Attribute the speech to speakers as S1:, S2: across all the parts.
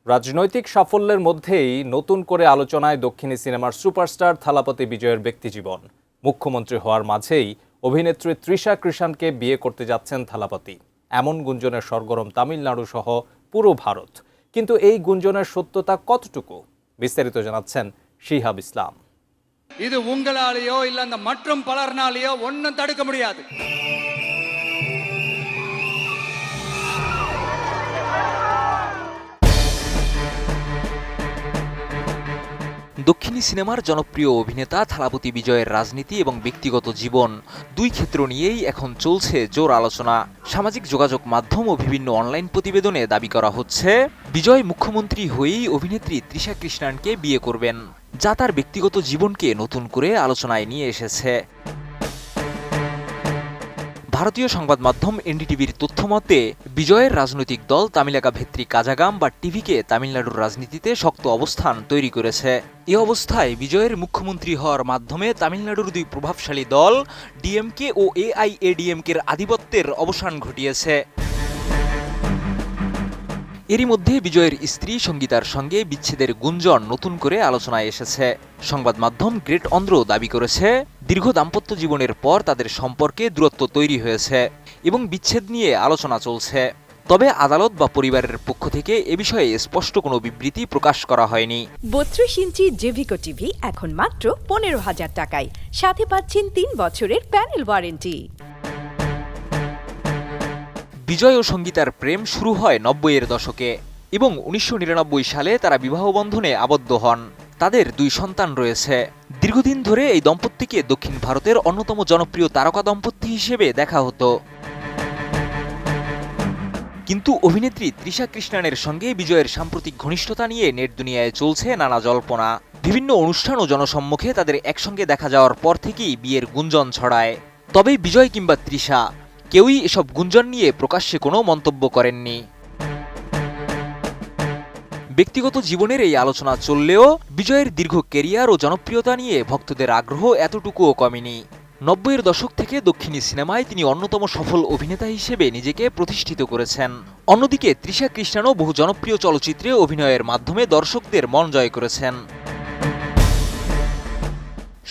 S1: রাজনৈতিক সাফল্যের মধ্যেই নতুন করে আলোচনায় দক্ষিণী সিনেমার সুপারস্টার থালাপতি বিজয়ের ব্যক্তিজীবন। মুখ্যমন্ত্রী হওয়ার মাঝেই অভিনেত্রী তৃষা কৃষাণকে বিয়ে করতে যাচ্ছেন থালাপতি, এমন গুঞ্জনের সরগরম তামিলনাড়ু সহ পুরো ভারত। কিন্তু এই গুঞ্জনের সত্যতা কতটুকু, বিস্তারিত জানাচ্ছেন শিহাব ইসলাম।
S2: இது உங்களாலேயோ இல்ல அந்த மற்றும் பலர்னாலேயோ ஒன்னும் தடுக்க முடியாது।
S3: দক্ষিণী সিনেমার জনপ্রিয় অভিনেতা থালাপতি বিজয়ের রাজনীতি এবং ব্যক্তিগত জীবন দুই ক্ষেত্র নিয়েই এখন চলছে জোর আলোচনা। সামাজিক যোগাযোগ মাধ্যম ও বিভিন্ন অনলাইন প্রতিবেদনে দাবি করা হচ্ছে বিজয় মুখ্যমন্ত্রী হয়েই অভিনেত্রী তৃষা কৃষ্ণানকে বিয়ে করবেন, যা তার ব্যক্তিগত জীবনকে নতুন করে আলোচনায় নিয়ে এসেছে। ভারতীয় সংবাদ মাধ্যম এনডিটিভির তথ্য মতে বিজয়ের রাজনৈতিক দল তামিলাকা ভেত্রী কাজাগাম বা টিভিকে তামিলনাড়ুর রাজনীতিতে শক্ত অবস্থান তৈরি করেছে। এ অবস্থায় বিজয়ের মুখ্যমন্ত্রী হওয়ার মাধ্যমে তামিলনাড়ুর দুই প্রভাবশালী দল ডিএমকে ও এআইএডিএমকের আধিপত্যের অবসান ঘটিয়েছে। এরই মধ্যে বিজয়ের স্ত্রী সঙ্গীতার সঙ্গে বিচ্ছেদের গুঞ্জন নতুন করে আলোচনায় এসেছে। সংবাদ মাধ্যম গ্রেট অন্ধ্র দাবি করেছে দীর্ঘ দাম্পত্য জীবনের পর তাদের সম্পর্কে দূরত্ব তৈরি হয়েছে এবং বিচ্ছেদ নিয়ে আলোচনা চলছে। তবে আদালত বা পরিবারের পক্ষ থেকে এ বিষয়ে স্পষ্ট কোনো বিবৃতি প্রকাশ করা হয়নি।
S4: 32 ইঞ্চি জেভিকো টিভি এখন মাত্র 15,000 টাকায়, সাথে পাচ্ছেন 3 বছরের প্যানেল ওয়ারেন্টি।
S3: বিজয় ও সঙ্গীতার প্রেম শুরু হয় 90-এর দশকে এবং 1999 সালে তারা বিবাহ বন্ধনে আবদ্ধ হন। তাদের দুই সন্তান রয়েছে। দীর্ঘদিন ধরে এই দম্পতিকে দক্ষিণ ভারতের অন্যতম জনপ্রিয় তারকা দম্পতি হিসেবে দেখা হতো। কিন্তু অভিনেত্রী তৃষা কৃষ্ণানের সঙ্গে বিজয়ের সাম্প্রতিক ঘনিষ্ঠতা নিয়ে নেট দুনিয়ায় চলছে নানা জল্পনা। বিভিন্ন অনুষ্ঠান ও জনসম্মুখে তাদের একসঙ্গে দেখা যাওয়ার পর থেকেই বিয়ের গুঞ্জন ছড়ায়। তবে বিজয় কিংবা তৃষা কেউই এসব গুঞ্জন নিয়ে প্রকাশ্যে কোনো মন্তব্য করেননি। ব্যক্তিগত জীবনের এই আলোচনা চললেও বিজয়ের দীর্ঘ ক্যারিয়ার ও জনপ্রিয়তা নিয়ে ভক্তদের আগ্রহ এতটুকুও কমেনি। 90-এর দশক থেকে দক্ষিণী সিনেমায় তিনি অন্যতম সফল অভিনেতা হিসেবে নিজেকে প্রতিষ্ঠিত করেছেন। অন্যদিকে তৃষা কৃষ্ণানও বহু জনপ্রিয় চলচ্চিত্রে অভিনয়ের মাধ্যমে দর্শকদের মন জয় করেছেন।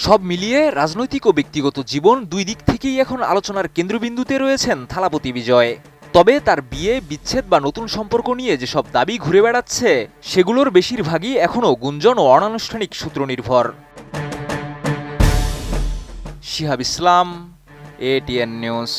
S3: সব মিলিয়ে রাজনৈতিক ও ব্যক্তিগত জীবন দুই দিক থেকেই এখন আলোচনার কেন্দ্রবিন্দুতে রয়েছেন থালাপতি বিজয়। তবে তার বিয়ে, বিচ্ছেদ বা নতুন সম্পর্ক নিয়ে যেসব দাবি ঘুরে বেড়াচ্ছে সেগুলোর বেশিরভাগই এখনও গুঞ্জন ও অনানুষ্ঠানিক সূত্র নির্ভর। শিহাব ইসলাম, এটিএন নিউজ।